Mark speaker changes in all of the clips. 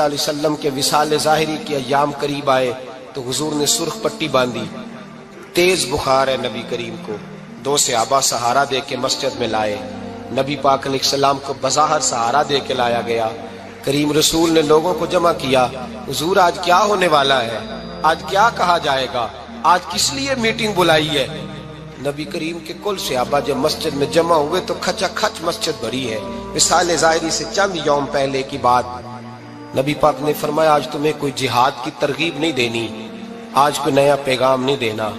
Speaker 1: اللہ علیہ وسلم کے وصال ظاہری کے ایام قریب آئے تو حضور نے سرخ پٹی باندھی، تیز بخار ہے نبی کریم کو، 2 صحابہ سہارا دے کے مسجد میں لائے، نبی پاک علیہ السلام کو بظاہر سہارا دے کے لایا گیا۔ کریم رسول نے لوگوں کو جمع کیا، حضور آج کیا ہونے والا ہے، آج کیا کہا جائے گا، آج کس لیے میٹنگ بلائی ہے؟ نبی کریم کے کل صحابہ جب مسجد میں جمع ہوئے تو کھچا کھچ مسجد بھری ہے۔ وصال ظاہری سے چند یوم پہلے کی بات، نبی پاک نے فرمایا آج تمہیں کوئی جہاد کی ترغیب نہیں دینی، آج کوئی نیا پیغام نہیں دینا،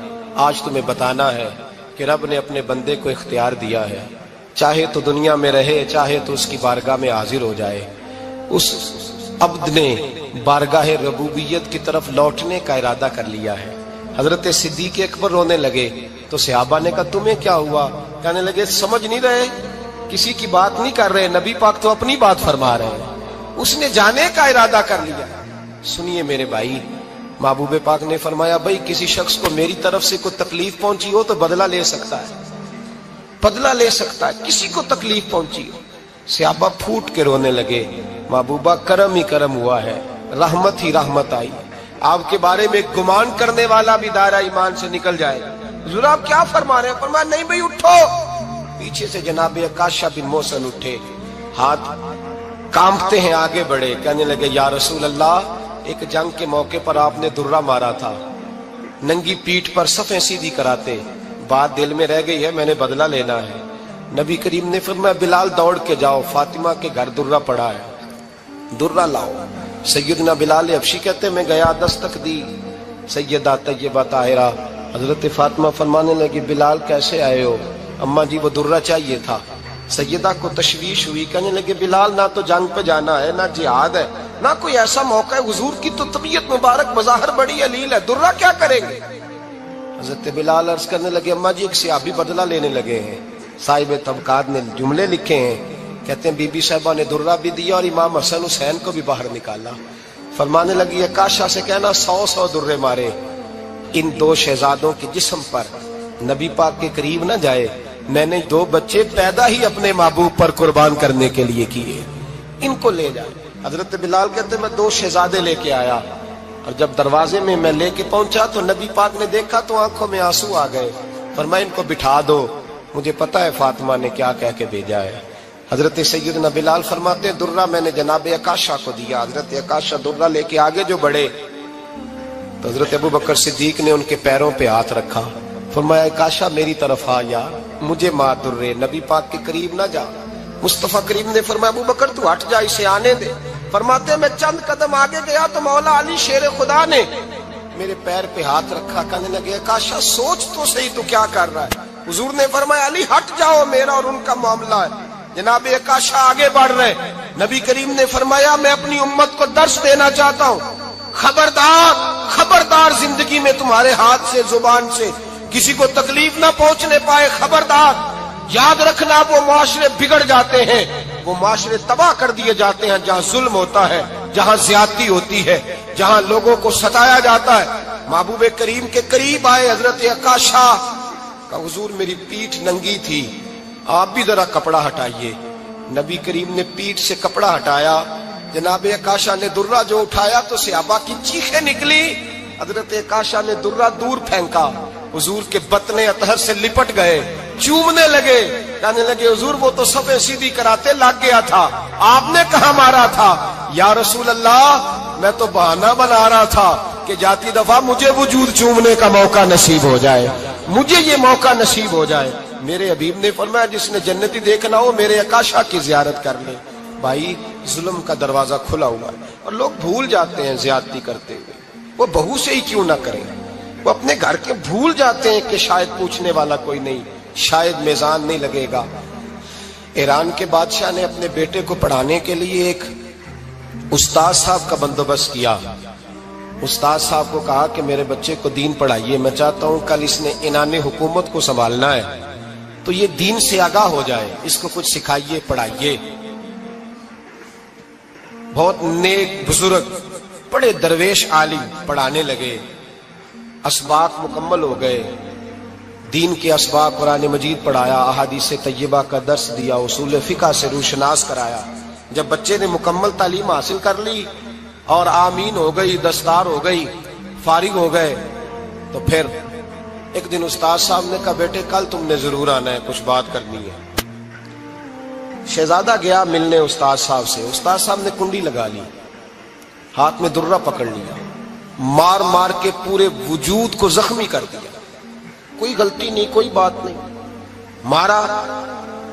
Speaker 1: آج تمہیں بتانا ہے کہ رب نے اپنے بندے کو اختیار دیا ہے، چاہے تو دنیا میں رہے، چاہے تو اس کی بارگاہ میں حاضر ہو جائے۔ اس عبد نے بارگاہ ربوبیت کی طرف لوٹنے کا ارادہ کر لیا ہے۔ حضرت صدیق اکبر رونے لگے تو صحابہ نے کہا تمہیں کیا ہوا؟ کہنے لگے سمجھ نہیں رہے، کسی کی بات نہیں کر رہے، نبی پاک تو اپنی بات فرما رہے ہیں، اس نے جانے کا ارادہ کر لیا۔ سنیے میرے بھائی، محبوب پاک نے فرمایا بھائی کسی شخص کو میری طرف سے کوئی تکلیف پہنچی ہو تو بدلہ لے سکتا ہے، بدلہ لے سکتا ہے، کسی کو تکلیف پہنچی ہو۔ صحابہ پھوٹ کے رونے لگے، محبوبہ کرم ہی کرم ہوا ہے، رحمت ہی رحمت آئی، آپ کے بارے میں گمان کرنے والا بھی دائرہ ایمان سے نکل جائے۔ حضور آپ کیا فرما رہے ہیں؟ فرمایا نہیں بھائی اٹھو۔ پیچھے سے جناب عکاشہ بن محصن اٹھے، ہاتھ کانپتے ہیں آگے بڑھے، کہنے لگے یا رسول اللہ ایک جنگ کے موقع پر آپ نے درہ مارا تھا، ننگی پیٹھ پر صفیں سیدھی کراتے، بات دل میں رہ گئی ہے، میں نے بدلہ لینا ہے۔ نبی کریم نے فرمایا بلال دوڑ کے جاؤ، فاطمہ کے گھر درہ پڑا ہے، درہ لاؤ۔ سیدنا بلال حبشی کہتے میں گیا، دستک دی، سیدہ طیبہ طاہرہ حضرت فاطمہ فرمانے لگی بلال کیسے آئے ہو؟ اماں جی وہ درہ چاہیے تھا۔ سیدہ کو تشویش ہوئی، کہنے لگے بلال نہ تو جنگ پہ جانا ہے، نہ جہاد ہے، نہ کوئی ایسا موقع ہے، حضور کی تو طبیعت مبارک بظاہر بڑی علیل ہے، درہ کیا کریں گے؟ حضرت بلال عرض کرنے لگے اماں جی ایک صحابی بدلہ لینے لگے ہیں، صاحب طبقات نے جملے لکھے ہیں، کہتے ہیں بی بی صاحبہ نے درہ بھی دیا اور امام حسن حسین کو بھی باہر نکالا۔ فرمانے لگی عکاشہ سے کہنا 100 درے مارے، ان 2 شہزادوں کے جسم پر نبی پاک کے قریب نہ جائے، میں نے 2 بچے پیدا ہی اپنے محبوب پر قربان کرنے کے لیے کیے، ان کو لے جائے۔ حضرت بلال کہتے میں 2 شہزادے لے کے آیا، اور جب دروازے میں میں لے کے پہنچا تو نبی پاک نے دیکھا تو آنکھوں میں آنسو آ گئے، فرمایا ان کو بٹھا دو، مجھے پتا ہے فاطمہ نے کیا کہہ کے بھیجا ہے۔ حضرت سیدنا بلال فرماتے ہیں درہ میں نے جناب عکاشہ کو دیا، حضرت عکاشہ درہ لے کے آگے جو بڑھے تو حضرت ابوبکر صدیق نے ان کے پیروں پہ ہاتھ رکھا، فرمایا عکاشہ میری طرف آ یار، مجھے مار درے، نبی پاک کے قریب نہ جا۔ مصطفیٰ کریم نے فرمایا ابوبکر تو ہٹ جا، اسے آنے دے۔ فرماتے ہیں میں چند قدم آگے گیا تو مولا علی شیر خدا نے میرے پیر پہ ہاتھ رکھا، کہنے لگے عکاشہ سوچ تو صحیح تو کیا کر رہا ہے؟ حضور نے فرمایا علی ہٹ جاؤ، میرا اور ان کا معاملہ ہے۔ جناب عکاشہ آگے بڑھ رہے، نبی کریم نے فرمایا میں اپنی امت کو درس دینا چاہتا ہوں، خبردار خبردار زندگی میں تمہارے ہاتھ سے زبان سے کسی کو تکلیف نہ پہنچنے پائے، خبردار یاد رکھنا وہ معاشرے بگڑ جاتے ہیں، وہ معاشرے تباہ کر دیے جاتے ہیں جہاں ظلم ہوتا ہے، جہاں زیادتی ہوتی ہے، جہاں لوگوں کو ستایا جاتا ہے۔ محبوب کریم کے قریب آئے حضرت عکاشہ کا، حضور میری پیٹھ ننگی تھی، آپ بھی ذرا کپڑا ہٹائیے۔ نبی کریم نے پیٹھ سے کپڑا ہٹایا، جناب عکاشہ نے درہ جو اٹھایا تو صحابہ کی چیخیں نکلی، حضرت عکاشہ نے درہ دور پھینکا، حضور کے بطن اطہر سے لپٹ گئے، چومنے لگے، کہنے لگے حضور وہ تو صفیں سیدھی کراتے لگ گیا تھا، آپ نے کہاں مارا تھا؟ یا رسول اللہ میں تو بہانہ بنا رہا تھا کہ جاتی دفعہ مجھے وجود چومنے کا موقع نصیب ہو جائے، مجھے یہ موقع نصیب ہو جائے۔ میرے حبیب نے فرمایا جس نے جنتی دیکھنا ہو میرے عکاشہ کی زیارت کر لے۔ بھائی ظلم کا دروازہ کھلا ہوا ہے اور لوگ بھول جاتے ہیں زیادتی کرتے ہوئے، وہ بہو سے ہی کیوں نہ کریں، وہ اپنے گھر کے بھول جاتے ہیں کہ شاید پوچھنے والا کوئی نہیں، شاید میزان نہیں لگے گا۔ ایران کے بادشاہ نے اپنے بیٹے کو پڑھانے کے لیے ایک استاد صاحب کا بندوبست کیا۔ استاد صاحب کو کہا کہ میرے بچے کو دین پڑھائیے، میں چاہتا ہوں کل اس نے انعام حکومت کو سنبھالنا ہے تو یہ دین سے آگاہ ہو جائے، اس کو کچھ سکھائیے پڑھائیے۔ بہت نیک بزرگ بڑے درویش عالم پڑھانے لگے، اسباق مکمل ہو گئے، دین کے اسباق قرآن مجید پڑھایا، احادیث طیبہ کا درس دیا، اصول فقہ سے روشناس کرایا۔ جب بچے نے مکمل تعلیم حاصل کر لی اور آمین ہو گئی، دستار ہو گئی، فارغ ہو گئے، تو پھر ایک دن استاد صاحب نے کہا بیٹے کل تم نے ضرور آنا ہے، کچھ بات کرنی ہے۔ شہزادہ گیا ملنے استاد صاحب سے، استاد صاحب نے کنڈی لگا لی، ہاتھ میں درہ پکڑ لیا، مار مار کے پورے وجود کو زخمی کر دیا، کوئی غلطی نہیں، کوئی بات نہیں، مارا۔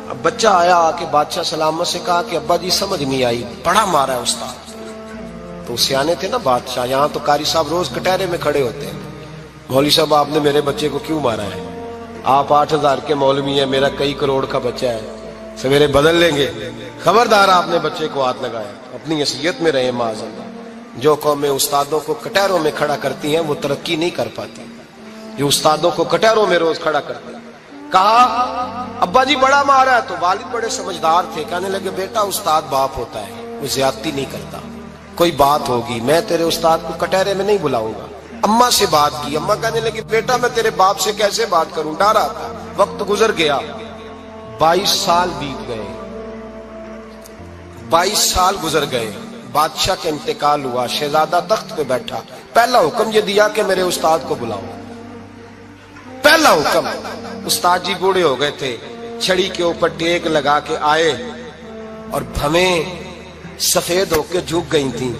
Speaker 1: اب بچہ آیا آ کے بادشاہ سلامت سے کہا کہ ابا جی سمجھ نہیں آئی، بڑا مارا ہے استاد۔ تو سیانے تھے نا بادشاہ، یہاں تو قاری صاحب روز کٹہرے میں کھڑے ہوتے ہیں، مولوی صاحب آپ نے میرے بچے کو کیوں مارا ہے؟ آپ 8,000 کے مولوی ہیں، میرا کئی کروڑ کا بچہ ہے، سویرے بدل لیں گے، خبردار آپ نے بچے کو ہاتھ لگایا، اپنی حیثیت میں رہے معاذ اللہ۔ جو قومیں استادوں کو کٹہروں میں کھڑا کرتی ہیں وہ ترقی نہیں کر پاتی، جو استادوں کو کٹہروں میں روز کھڑا کرتے ہیں۔ کہا ابا جی بڑا مارا ہے، تو والد بڑے سمجھدار تھے، کہنے لگے بیٹا استاد باپ ہوتا ہے، وہ زیادتی نہیں کرتا، کوئی بات ہوگی میں تیرے استاد کو کٹہرے میں نہیں بلاؤں گا۔ اماں سے بات کی، اماں کہنے لگی بیٹا میں تیرے باپ سے کیسے بات کروں، ڈرا تھا۔ وقت گزر گیا، 22 سال بیت گئے، 22 سال گزر گئے، بادشاہ کا انتقال ہوا، شہزادہ تخت پہ بیٹھا، پہلا حکم یہ دیا کہ میرے استاد کو بلاؤ، پہلا حکم۔ استاد جی بوڑھے ہو گئے تھے، چھڑی کے اوپر ٹیک لگا کے آئے اور بھویں سفید ہو کے جھک گئی تھیں،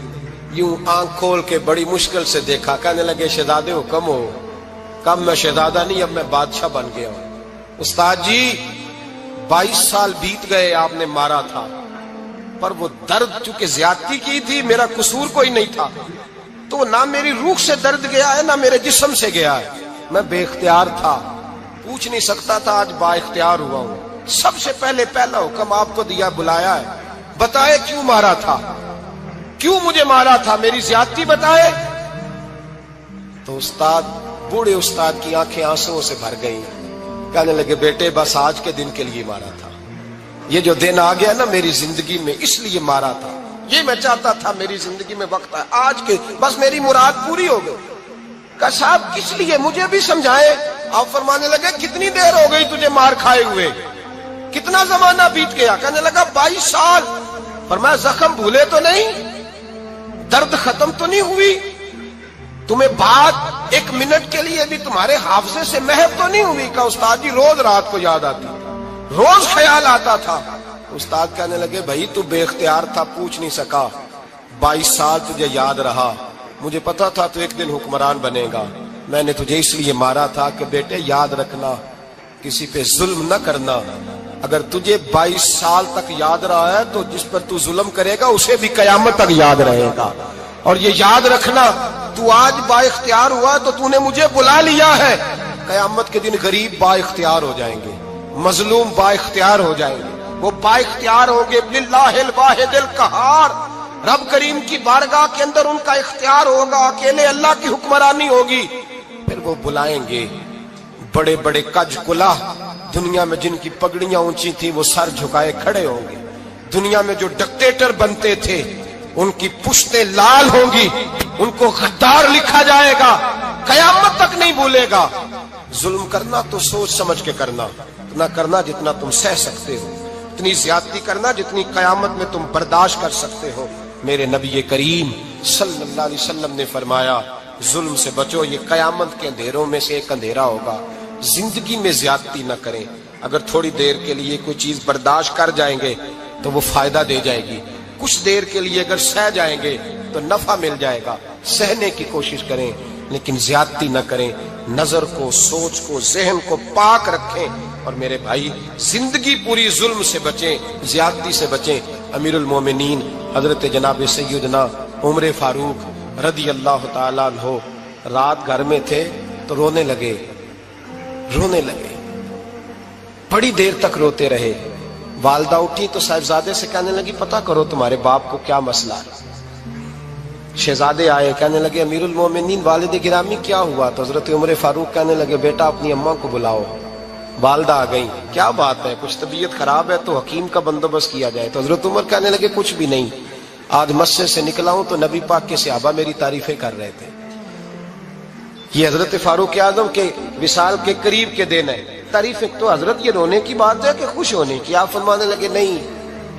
Speaker 1: یوں آنکھ کھول کے بڑی مشکل سے دیکھا، کہنے لگے شہزادے حکم ہو۔ کب میں شہزادہ نہیں، اب میں بادشاہ بن گیا ہوں۔ استاد جی 22 سال بیت گئے، آپ نے مارا تھا، پر وہ درد چونکہ زیادتی کی تھی، میرا قصور کوئی نہیں تھا، تو نہ میری روح سے درد گیا ہے نہ میرے جسم سے گیا ہے، میں بے اختیار تھا، پوچھ نہیں سکتا تھا، آج با اختیار ہوا ہوں۔ سب سے پہلے پہلا حکم آپ کو دیا، بلایا ہے، بتائے کیوں مارا تھا، کیوں مجھے مارا تھا، میری زیادتی بتائے۔ تو استاد، بوڑھے استاد کی آنکھیں آنسوؤں سے بھر گئیں، کہنے لگے بیٹے بس آج کے دن کے لیے مارا تھا، یہ جو دن آ گیا نا میری زندگی میں اس لیے مارا تھا، یہ میں چاہتا تھا میری زندگی میں وقت ہے، آج کے بس میری مراد پوری ہو گئی۔ کہا صاحب کس لیے، مجھے بھی سمجھائے۔ آپ فرمانے لگے کتنی دیر ہو گئی تجھے مار کھائے ہوئے، کتنا زمانہ بیت گیا؟ کہنے لگا 22 سال۔ فرمایا زخم بھولے تو نہیں، درد ختم تو نہیں ہوئی، تمہیں بات 1 منٹ کے لیے بھی تمہارے حافظے سے محو تو نہیں ہوئی؟ کہا استاد جی روز رات کو یاد آتی، روز خیال آتا تھا۔ استاد کہنے لگے بھائی تو بے اختیار تھا، پوچھ نہیں سکا، 22 سال تجھے یاد رہا، مجھے پتا تھا تو ایک دن حکمران بنے گا، میں نے تجھے اس لیے مارا تھا کہ بیٹے یاد رکھنا، کسی پہ ظلم نہ کرنا، اگر تجھے 22 سال تک یاد رہا ہے تو جس پر تو ظلم کرے گا اسے بھی قیامت تک یاد رہے گا، اور یہ یاد رکھنا تو آج با اختیار ہوا تو تو نے مجھے بلا لیا ہے، قیامت کے دن غریب با اختیار ہو جائیں گے، مظلوم با اختیار ہو جائیں گے، وہ با اختیار ہوں گے للہ الواحد القہار، رب کریم کی بارگاہ کے اندر ان کا اختیار ہوگا، اکیلے اللہ کی حکمرانی ہوگی، پھر وہ بلائیں گے بڑے بڑے کج کلا، دنیا میں جن کی پگڑیاں اونچی تھی وہ سر جھکائے کھڑے ہوں گے، دنیا میں جو ڈکٹیٹر بنتے تھے ان کی پشتیں لال ہوں گی، ان کو غدار لکھا جائے گا، قیامت تک نہیں بھولے گا۔ ظلم کرنا تو سوچ سمجھ کے کرنا، اتنا کرنا جتنا تم سہ سکتے ہو، اتنی زیادتی کرنا جتنی قیامت میں تم برداشت کر سکتے ہو۔ میرے نبی کریم صلی اللہ علیہ وسلم نے فرمایا ظلم سے بچو، یہ قیامت کے اندھیروں میں سے ایک اندھیرا ہوگا، زندگی میں زیادتی نہ کریں، اگر تھوڑی دیر کے لیے کوئی چیز برداشت کر جائیں گے تو وہ فائدہ دے جائے گی، کچھ دیر کے لیے اگر سہ جائیں گے تو نفع مل جائے گا، سہنے کی کوشش کریں لیکن زیادتی نہ کریں، نظر کو، سوچ کو، ذہن کو پاک رکھیں، اور میرے بھائی زندگی پوری ظلم سے بچیں، زیادتی سے بچیں۔ امیر المومنین حضرت جناب سیدنا عمر فاروق رضی اللہ تعالیٰ عنہ رات گھر میں تھے تو رونے لگے، بڑی دیر تک روتے رہے، والدہ اٹھی تو صاحبزادے سے کہنے لگی پتہ کرو تمہارے باپ کو کیا مسئلہ ہے۔ شہزادے آئے، کہنے لگے امیر المومنین والد گرامی کیا ہوا؟ تو حضرت عمر فاروق کہنے لگے بیٹا اپنی اماں کو بلاؤ۔ والدہ آ گئی، کیا بات ہے، کچھ طبیعت خراب ہے تو حکیم کا بندوبست کیا جائے۔ تو حضرت عمر کہنے لگے کچھ بھی نہیں، آج مسجد سے نکلا ہوں تو نبی پاک کے صحابہ میری تعریفیں کر رہے تھے۔ یہ حضرت فاروق اعظم کے وصال کے قریب کے دن ہے، تعریفیں تو حضرت یہ رونے کی بات ہے کہ خوش ہونے کی؟ آپ فرمانے لگے نہیں،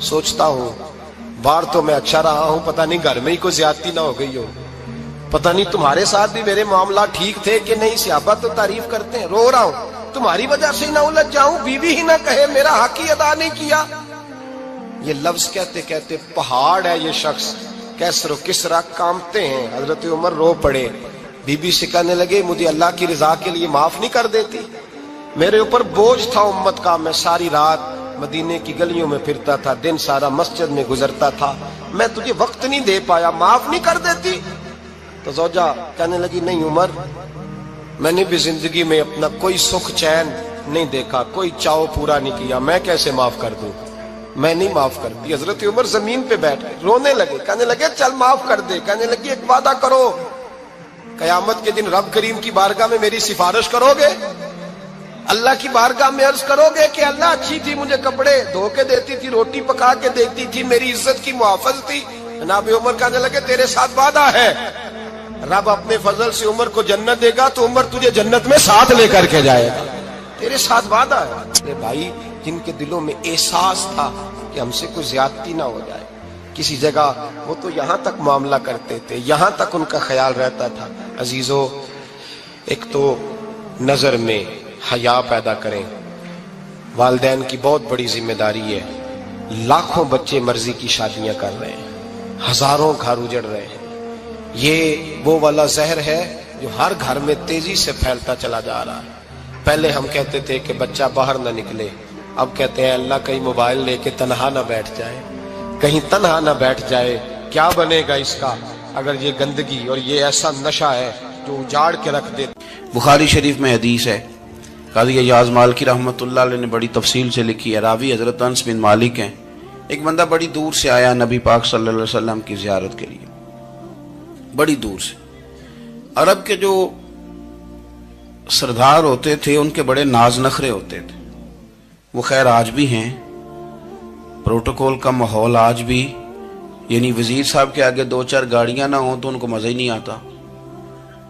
Speaker 1: سوچتا ہوں باہر تو میں اچھا رہا ہوں، پتہ نہیں گھر میں ہی کوئی زیادتی نہ ہو گئی ہو، پتہ نہیں تمہارے ساتھ بھی میرے معاملات ٹھیک تھے کہ نہیں۔ صحابہ تو تعریف کرتے ہیں، رو رہا ہوں تمہاری وجہ سے نہ الجھ جاؤں، بیوی ہی نہ کہے میرا حق ہی ادا نہیں کیا۔ یہ لفظ کہتے کہتے پہاڑ ہے یہ شخص، کیسر و کسرا کانپتے ہیں۔ حضرت عمر رو پڑے، بی بی سے کہنے لگے مجھے اللہ کی رضا کے لیے معاف نہیں کر دیتی؟ میرے اوپر بوجھ تھا امت کا، میں ساری رات مدینے کی گلیوں میں پھرتا تھا، دن سارا مسجد میں گزرتا تھا، میں تجھے وقت نہیں دے پایا، معاف نہیں کر دیتی؟ تو زوجہ کہنے لگی نہیں عمر، میں نے بھی زندگی میں اپنا کوئی سکھ چین نہیں دیکھا، کوئی چاؤ پورا نہیں کیا، میں کیسے معاف کر دوں، میں نہیں معاف کرتی۔ حضرت عمر زمین پہ بیٹھ گئے، رونے لگے، کہنے لگے چل معاف کر دے۔ کہنے لگی ایک وعدہ کرو، قیامت کے دن رب کریم کی بارگاہ میں میری سفارش کرو گے؟ اللہ کی بارگاہ میں عرض کرو گے کہ اللہ اچھی تھی، مجھے کپڑے دھو کے دیتی تھی، روٹی پکا کے دیتی تھی، میری عزت کی محافظ تھی؟ جناب عمر کہنے لگے تیرے ساتھ وعدہ ہے، رب اپنے فضل سے عمر کو جنت دے گا تو عمر تجھے جنت میں ساتھ لے کر کے جائے گا، تیرے ساتھ وعدہ ہے۔ میرے بھائی جن کے دلوں میں احساس تھا کہ ہم سے کوئی زیادتی نہ ہو جائے کسی جگہ، وہ تو یہاں تک معاملہ کرتے تھے، یہاں تک ان کا خیال رہتا تھا۔ عزیزو، ایک تو نظر میں حیا پیدا کریں، والدین کی بہت بڑی ذمہ داری ہے۔ لاکھوں بچے مرضی کی شادیاں کر رہے ہیں، ہزاروں گھر اجڑ رہے ہیں، یہ وہ والا زہر ہے جو ہر گھر میں تیزی سے پھیلتا چلا جا رہا ہے۔ پہلے ہم کہتے تھے کہ بچہ باہر نہ نکلے، اب کہتے ہیں اللہ کہیں موبائل لے کے تنہا نہ بیٹھ جائے، کہیں تنہا نہ بیٹھ جائے، کیا بنے گا اس کا اگر یہ گندگی اور یہ ایسا نشہ ہے جو اجاڑ کے رکھ دے۔
Speaker 2: بخاری شریف میں حدیث ہے، قاضی ایاز مالکی رحمۃ اللہ علیہ نے بڑی تفصیل سے لکھی ہے، راوی حضرت انس بن مالک ہیں۔ ایک بندہ بڑی دور سے آیا نبی پاک صلی اللہ علیہ وسلم کی زیارت کے لیے، بڑی دور سے۔ عرب کے جو سردار ہوتے تھے ان کے بڑے ناز نخرے ہوتے تھے، وہ خیر آج بھی ہیں، پروٹوکول کا ماحول آج بھی، یعنی وزیر صاحب کے آگے دو چار گاڑیاں نہ ہوں تو ان کو مزہ ہی نہیں آتا،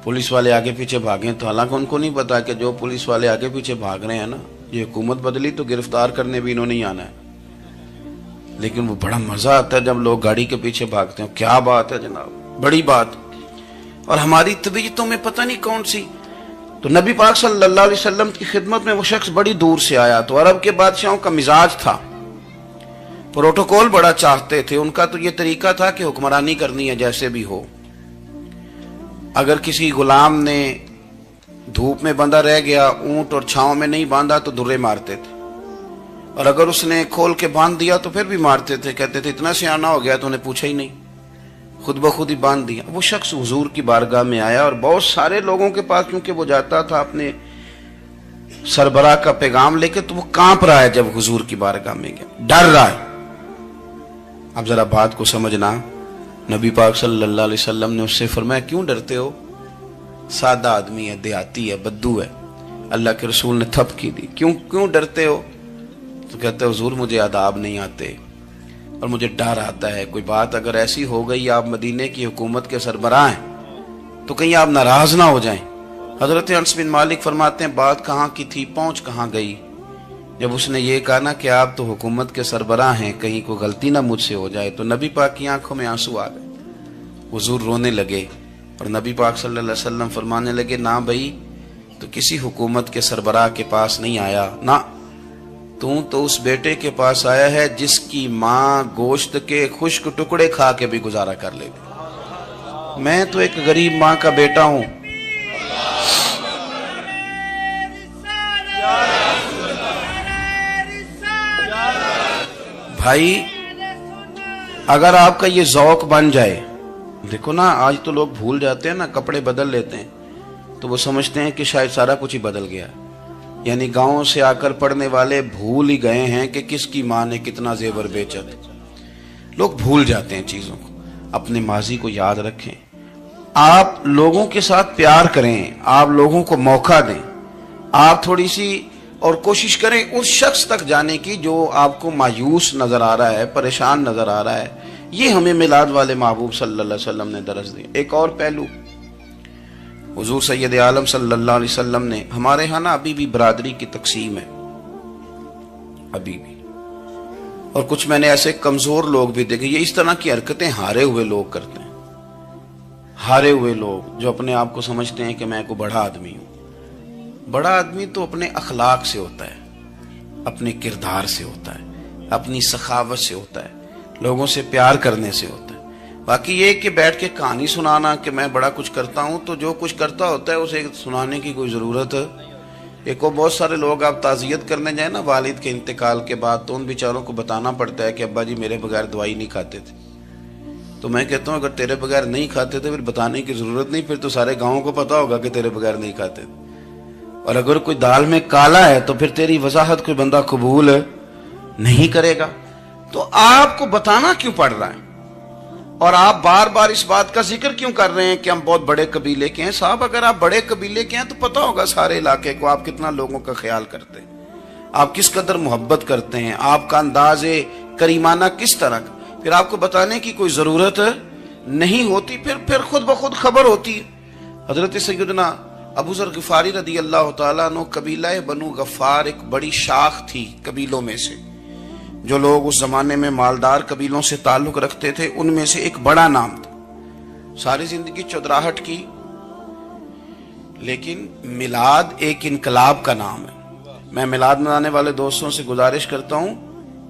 Speaker 2: پولیس والے آگے پیچھے بھاگیں تو حالانکہ ان کو نہیں پتا کہ جو پولیس والے آگے پیچھے بھاگ رہے ہیں نا، یہ حکومت بدلی تو گرفتار کرنے بھی انہوں نے ہی آنا ہے، لیکن وہ بڑا مزہ آتا ہے جب لوگ گاڑی کے پیچھے بھاگتے ہیں، کیا بات ہے جناب، بڑی بات۔ اور ہماری طبیعتوں میں پتہ نہیں کون سی، تو نبی پاک صلی اللہ علیہ وسلم کی خدمت میں وہ شخص بڑی دور سے آیا، تو عرب کے بادشاہوں کا مزاج تھا، پروٹوکول بڑا چاہتے تھے، ان کا تو یہ طریقہ تھا کہ حکمرانی کرنی ہے جیسے بھی ہو۔ اگر کسی غلام نے دھوپ میں بندھا رہ گیا، اونٹ اور چھاؤں میں نہیں باندھا تو درے مارتے تھے، اور اگر اس نے کھول کے باندھ دیا تو پھر بھی مارتے تھے، کہتے تھے اتنا سیانا ہو گیا تو انہیں پوچھا ہی نہیں، خود بخود ہی باندھ دیا۔ وہ شخص حضور کی بارگاہ میں آیا اور بہت سارے لوگوں کے پاس کیونکہ وہ جاتا تھا اپنے سربراہ کا پیغام لے کے، تو وہ کانپ رہا ہے جب حضور کی بارگاہ میں گیا، ڈر رہا ہے۔ اب ذرا بات کو سمجھنا، نبی پاک صلی اللہ علیہ وسلم نے اس سے فرمایا کیوں ڈرتے ہو، سادہ آدمی ہے، دیہاتی ہے، بدو ہے۔ اللہ کے رسول نے تھپ کی دی، کیوں ڈرتے ہو؟ تو کہتے حضور مجھے آداب نہیں آتے اور مجھے ڈر آتا ہے، کوئی بات اگر ایسی ہو گئی آپ مدینے کی حکومت کے سربراہ ہیں تو کہیں آپ ناراض نہ ہو جائیں۔ حضرت انس بن مالک فرماتے ہیں بات کہاں کی تھی، پہنچ کہاں گئی؟ جب اس نے یہ کہا نا کہ آپ تو حکومت کے سربراہ ہیں، کہیں کوئی غلطی نہ مجھ سے ہو جائے، تو نبی پاک کی آنکھوں میں آنسو آ گئے، حضور رونے لگے، اور نبی پاک صلی اللہ علیہ وسلم فرمانے لگے نہ بھائی تو کسی حکومت کے سربراہ کے پاس نہیں آیا، نہ تو اس بیٹے کے پاس آیا ہے جس کی ماں گوشت کے خشک ٹکڑے کھا کے بھی گزارا کر لے گی۔ میں تو ایک غریب ماں کا بیٹا ہوں۔ بھائی اگر آپ کا یہ ذوق بن جائے، دیکھو نا آج تو لوگ بھول جاتے ہیں نا، کپڑے بدل لیتے ہیں تو وہ سمجھتے ہیں کہ شاید سارا کچھ ہی بدل گیا، یعنی گاؤں سے آ کر پڑھنے والے بھول ہی گئے ہیں کہ کس کی ماں نے کتنا زیور بیچا تھا۔ لوگ بھول جاتے ہیں چیزوں کو، اپنے ماضی کو یاد رکھیں، آپ لوگوں کے ساتھ پیار کریں، آپ لوگوں کو موقع دیں، آپ تھوڑی سی اور کوشش کریں اس شخص تک جانے کی جو آپ کو مایوس نظر آ رہا ہے، پریشان نظر آ رہا ہے۔ یہ ہمیں میلاد والے محبوب صلی اللہ علیہ وسلم نے درس دی۔ ایک اور پہلو، حضور سید عالم صلی اللہ علیہ وسلم نے، ہمارے ہاں نا ابھی بھی برادری کی تقسیم ہے، ابھی بھی اور کچھ میں نے ایسے کمزور لوگ بھی دیکھے. یہ اس طرح کی حرکتیں ہارے ہوئے لوگ کرتے ہیں. ہارے ہوئے لوگ جو اپنے آپ کو سمجھتے ہیں کہ میں کوئی بڑا آدمی ہوں. بڑا آدمی تو اپنے اخلاق سے ہوتا ہے, اپنے کردار سے ہوتا ہے, اپنی سخاوت سے ہوتا ہے, لوگوں سے پیار کرنے سے ہوتا ہے. باقی یہ کہ بیٹھ کے کہانی سنانا کہ میں بڑا کچھ کرتا ہوں, تو جو کچھ کرتا ہوتا ہے اسے سنانے کی کوئی ضرورت. ایک اور بہت سارے لوگ آپ تعزیت کرنے جائیں نا والد کے انتقال کے بعد, تو ان بیچاروں کو بتانا پڑتا ہے کہ ابا جی میرے بغیر دوائی نہیں کھاتے تھے. تو میں کہتا ہوں اگر تیرے بغیر نہیں کھاتے تھے پھر بتانے کی ضرورت نہیں, پھر تو سارے گاؤں کو پتا ہوگا کہ تیرے بغیر نہیں کھاتے تھے. اور اگر کوئی دال میں کالا ہے تو پھر تیری وضاحت کوئی بندہ قبول نہیں کرے گا. تو آپ کو بتانا کیوں پڑ رہا ہے, اور آپ بار بار اس بات کا ذکر کیوں کر رہے ہیں کہ ہم بہت بڑے قبیلے کے ہیں؟ صاحب اگر آپ بڑے قبیلے کے ہیں تو پتا ہوگا سارے علاقے کو آپ کتنا لوگوں کا خیال کرتے ہیں, آپ کس قدر محبت کرتے ہیں, آپ کا انداز کریمانہ کس طرح کا. پھر آپ کو بتانے کی کوئی ضرورت نہیں ہوتی, پھر خود بخود خبر ہوتی ہے. حضرت سیدنا ابو ذر غفاری رضی اللہ تعالیٰ عنہ, قبیلہ بنو غفار ایک بڑی شاخ تھی قبیلوں میں سے. جو لوگ اس زمانے میں مالدار قبیلوں سے تعلق رکھتے تھے ان میں سے ایک بڑا نام تھا. ساری زندگی چودراہٹ کی, لیکن میلاد ایک انقلاب کا نام ہے. میں میلاد منانے والے دوستوں سے گزارش کرتا ہوں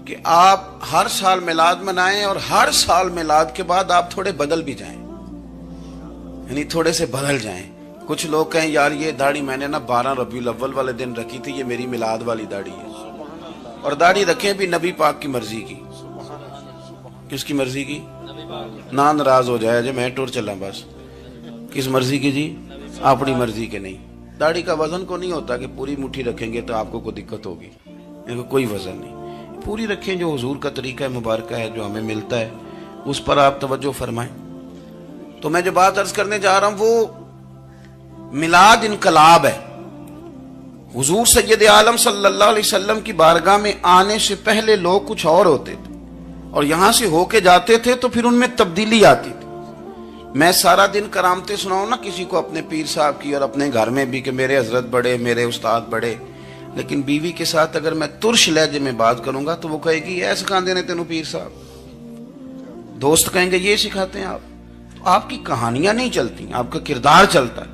Speaker 2: کہ آپ ہر سال میلاد منائیں, اور ہر سال میلاد کے بعد آپ تھوڑے بدل بھی جائیں, یعنی تھوڑے سے بدل جائیں. کچھ لوگ کہیں یار یہ داڑھی میں نے نا 12 ربیع الاول والے دن رکھی تھی, یہ میری میلاد والی داڑھی ہے. اور داڑھی رکھیں بھی نبی پاک کی مرضی کی. کس کی مرضی کی؟ نہ ناراض ہو جائے جو میں ٹور چلا, بس کس مرضی کی جی؟ اپنی مرضی کے نہیں. داڑھی کا وزن کو نہیں ہوتا کہ پوری مٹھی رکھیں گے تو آپ کو کوئی دقت ہوگی, کوئی وزن نہیں. پوری رکھیں, جو حضور کا طریقہ مبارکہ ہے جو ہمیں ملتا ہے اس پر آپ توجہ فرمائیں. تو میں جو بات عرض کرنے جا رہا ہوں وہ میلاد انقلاب ہے. حضور سید عالم صلی اللہ علیہ وسلم کی بارگاہ میں آنے سے پہلے لوگ کچھ اور ہوتے تھے, اور یہاں سے ہو کے جاتے تھے تو پھر ان میں تبدیلی آتی تھی. میں سارا دن کرامتیں سناؤں نا کسی کو اپنے پیر صاحب کی اور اپنے گھر میں بھی کہ میرے حضرت بڑے, میرے استاد بڑے, لیکن بیوی کے ساتھ اگر میں ترش لہجے میں بات کروں گا تو وہ کہے گی ایسے سکھاندے نے تینوں پیر صاحب. دوست کہیں گے یہ سکھاتے ہیں آپ. تو آپ کی کہانیاں نہیں چلتی, آپ کا کردار چلتا ہے.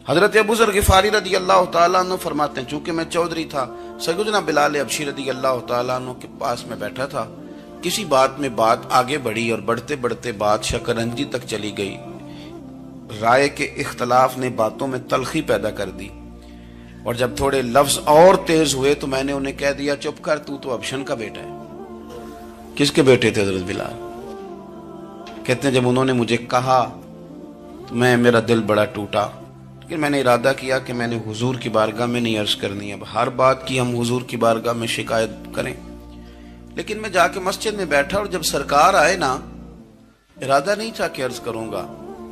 Speaker 2: حضرت ابو ذر غفاری رضی اللہ تعالیٰ عنہ فرماتے ہیں چونکہ میں چودھری تھا, سیدنا بلال حبشی رضی اللہ تعالیٰ عنہ کے پاس میں بیٹھا تھا. کسی بات میں بات آگے بڑھی اور بڑھتے بڑھتے بات شکنجی تک چلی گئی. رائے کے اختلاف نے باتوں میں تلخی پیدا کر دی, اور جب تھوڑے لفظ اور تیز ہوئے تو میں نے انہیں کہہ دیا چپ کر, تو ابشن کا بیٹا ہے. کس کے بیٹے تھے حضرت بلال؟ کہتے ہیں جب انہوں نے مجھے کہا تو میرا دل بڑا ٹوٹا, لیکن میں نے ارادہ کیا کہ میں نے حضور کی بارگاہ میں نہیں عرض کرنی. اب ہر بات کی ہم حضور کی بارگاہ میں شکایت کریں. لیکن میں جا کے مسجد میں بیٹھا, اور جب سرکار آئے نا, ارادہ نہیں تھا کہ عرض کروں گا,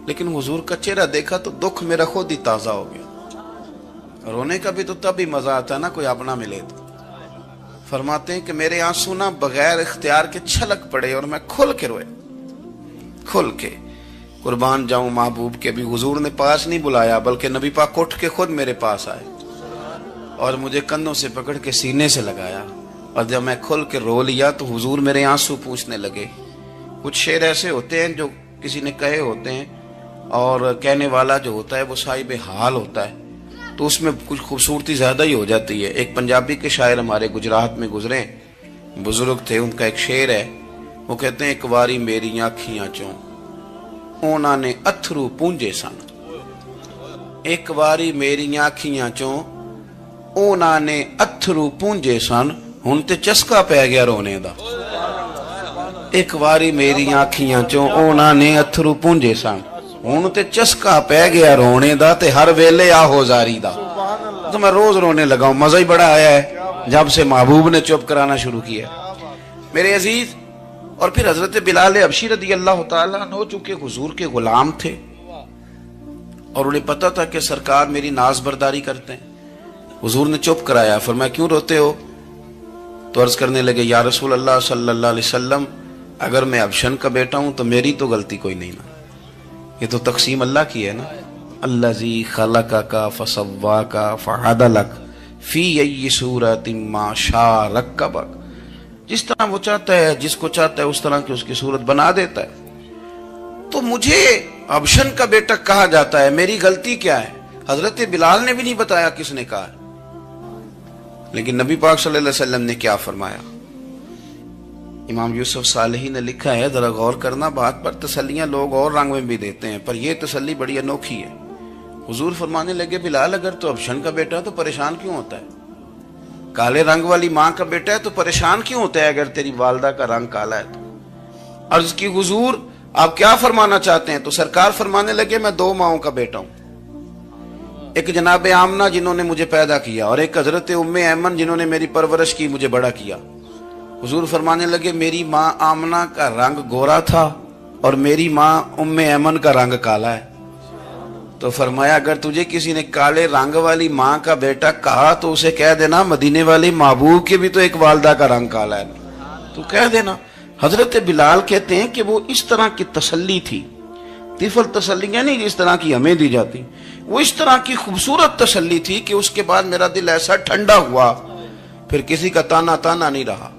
Speaker 2: لیکن حضور کا چہرہ دیکھا تو دکھ میرا خود ہی تازہ ہو گیا. رونے کا بھی تو تب ہی مزہ آتا ہے نا کوئی اپنا ملے تو. فرماتے ہیں کہ میرے آنسو نا بغیر اختیار کے چھلک پڑے, اور میں کھل کے روئے, کھل کے. قربان جاؤں محبوب کے بھی حضور نے پاس نہیں بلایا, بلکہ نبی پاک اٹھ کے خود میرے پاس آئے اور مجھے کندھوں سے پکڑ کے سینے سے لگایا. اور جب میں کھل کے رو لیا تو حضور میرے آنسو پوچھنے لگے. کچھ شعر ایسے ہوتے ہیں جو کسی نے کہے ہوتے ہیں, اور کہنے والا جو ہوتا ہے وہ صاحب حال ہوتا ہے, تو اس میں کچھ خوبصورتی زیادہ ہی ہو جاتی ہے. ایک پنجابی کے شاعر ہمارے گجرات میں گزرے, بزرگ تھے, ان کا ایک شعر ہے, وہ کہتے ہیں ایک واری میری آنکھیاں چوں اونا نے اتھرو پونجے سن. ایک واری میری آنکھیاں چوں اونا نے اتھرو پونجے سن, ہن تے چسکا پہ گیا رونے دا. ایک واری میری آنکھیاں چوں اونا نے اتھرو پونجے سن, ہن تے چسکا پہ گیا رونے دا, تے ہر ویلے آہو زاری دا. تو میں روز رونے لگا ہوں, مزہ ہی بڑا آیا ہے جب سے محبوب نے چپ کرانا شروع کیا میرے عزیز. اور پھر حضرت بلال حبشی رضی اللہ تعالیٰ عنہ چونکہ حضور کے غلام تھے, اور انہیں پتا تھا کہ سرکار میری ناز برداری کرتے ہیں, حضور نے چپ کرایا. فرمایا کیوں روتے ہو؟ تو عرض کرنے لگے یا رسول اللہ صلی اللہ علیہ وسلم, اگر میں ابشن کا بیٹا ہوں تو میری تو غلطی کوئی نہیں نا, یہ تو تقسیم اللہ کی ہے نا. الذی خلقک فسواک فعدلک فی ای صورت ما شاء رکبک. جس طرح وہ چاہتا ہے، جس کو چاہتا ہے اس طرح کی اس کی صورت بنا دیتا ہے۔ تو مجھے ابشن کا بیٹا کہا جاتا ہے، میری غلطی کیا ہے؟ حضرت بلال نے بھی نہیں بتایا کس نے کہا ہے، لیکن نبی پاک صلی اللہ علیہ وسلم نے کیا فرمایا؟ امام یوسف صالحی نے لکھا ہے، ذرا غور کرنا بات پر، تسلیاں لوگ اور رنگ میں بھی دیتے ہیں پر یہ تسلی بڑی انوکھی ہے۔ حضور فرمانے لگے، بلال اگر تو ابشن کا بیٹا ہے تو پریشان کیوں ہوتا ہے؟ کالے رنگ والی ماں کا بیٹا ہے تو پریشان کیوں ہوتا ہے اگر تیری والدہ کا رنگ کالا ہے تو؟ عرض کی حضور آپ کیا فرمانا چاہتے ہیں؟ تو سرکار فرمانے لگے، میں دو ماؤں کا بیٹا ہوں، ایک جناب آمنہ جنہوں نے مجھے پیدا کیا، اور ایک حضرت ام ایمن جنہوں نے میری پرورش کی، مجھے بڑا کیا۔ حضور فرمانے لگے، میری ماں آمنہ کا رنگ گورا تھا اور میری ماں ام ایمن کا رنگ کالا ہے۔ تو فرمایا اگر تجھے کسی نے کالے رنگ والی ماں کا بیٹا کہا تو اسے کہہ دینا مدینے والے محبوب کے بھی تو ایک والدہ کا رنگ کالا ہے، تو کہہ دینا۔ حضرت بلال کہتے ہیں کہ وہ اس طرح کی تسلی تھی، طفل تسلیاں نہیں جس طرح کی ہمیں دی جاتی، وہ اس طرح کی خوبصورت تسلی تھی کہ اس کے بعد میرا دل ایسا ٹھنڈا ہوا، پھر کسی کا تانا نہیں رہا۔